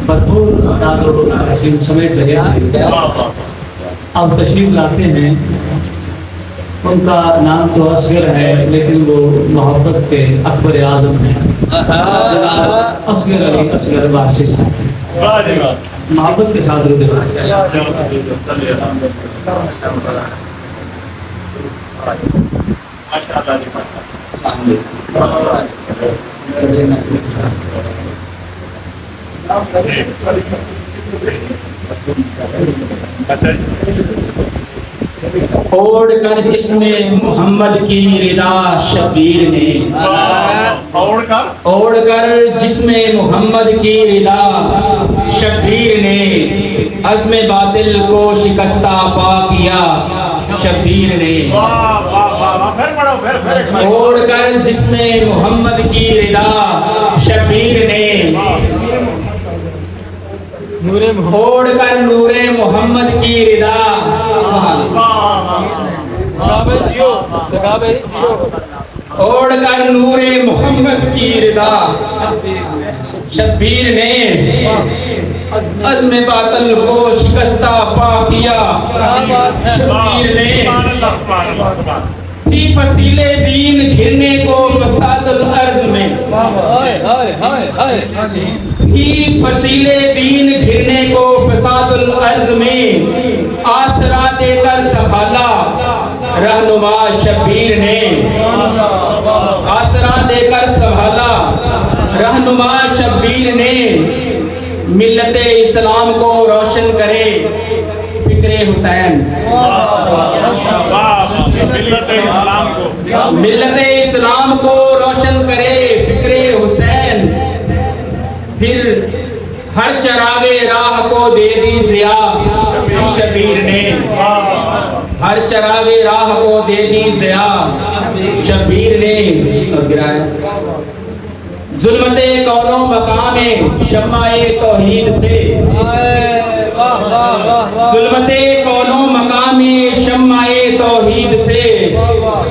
بھرپور داد و تحسین سمیت دریا اب تشریف لاتے ہیں. ان کا نام تو اصغر ہے لیکن وہ محبت کے اکبر اعظم ہیں. اصغر علی اصغر وارثی صاحب محبت کے ساتھ درود اوڑھ کر جسم محمد کی رضا شبیر نے اوڑھ کر جسم محمد کی رضا شبیر نے عزم باطل کو شکستہ پا کیا شبیر نے. اوڑھ کر جسم محمد کی رضا شبیر نے اوڑھ کر نور محمد کی رضا اوڑھ کر نور محمد کی رضا شبیر نے عزم باطل کو شکستہ پا کیا شبیر نے. تھی فصیل دین گھرنے کو فساد الارض میں تھی فصیل دین گھرنے کو فساد الارض میں آسرا دے کر سنبھالا رہنما شبیر نے آسرا دے کر سنبھالا رہنما شبیر نے. ملت اسلام کو روشن کرے فکر حسین ملت اسلام کو روشن کرے فکر حسین پھر ہر چراغ راہ کو دے دی ضیا شبیر نے ہر چراغ راہ کو دے دی ضیا شبیر نے. ظلمت کون و مقام شمع توحید سے ظلمت کون و مقام شمع توحید سے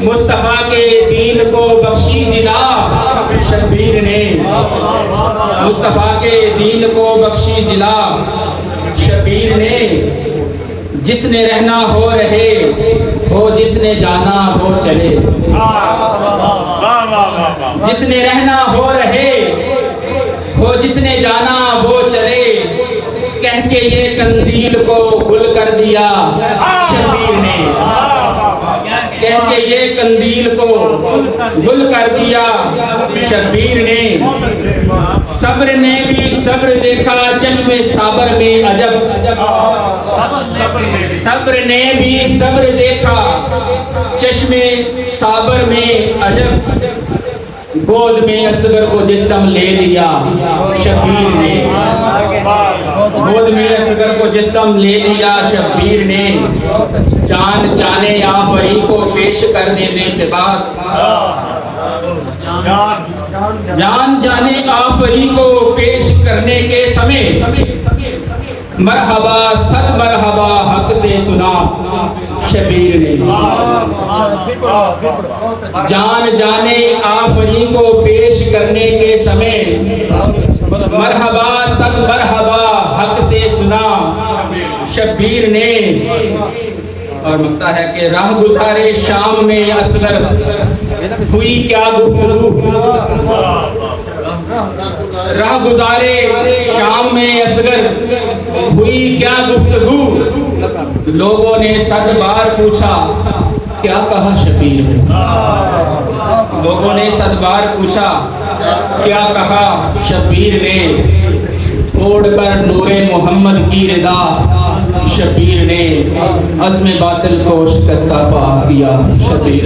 مصطفیٰ کے دین کو بخشی جلا شبیر نے مصطفیٰ کے دین کو بخشی جلا شبیر نے. جس نے رہنا ہو رہے ہو جس نے جانا ہو چلے جس نے رہنا ہو رہے ہو جس نے جانا وہ چلے کہہ کے یہ قندیل کو گل کر دیا شبیر نے کہہ کے یہ قندیل کو گل کر دیا شبیر نے. صبر نے بھی صبر دیکھا چشم صابر میں عجب صبر نے بھی صبر دیکھا چشم صابر میں عجب گود میں اصغر کو جس دم لے لیا شبیر نے گود میں اصغر کو جس دم لے لیا شبیر نے. جان جانے آفری کو پیش کرنے میں اعتبار جان جانے آفری کو پیش کرنے کے سمے مرحبا صد مرحبا حق سے سنا شبیر نے جان جانے آفری کو پیش کرنے کے سمے مرحبا صد مرحبا حق سے سنا شبیر نے. اور مکتا ہے کہ راہ گزارے شام میں اصغر ہوئی کیا گفتگو راہ گزارے شام میں اصغر ہوئی کیا گفتگو لوگوں نے صد بار پوچھا کیا کہا شبیر نے لوگوں نے صد بار پوچھا کیا کہا شبیر نے. اوڑھ کر نور محمد کی رضا شبیر نے عزم باطل کو شکستہ پا کیا شبیر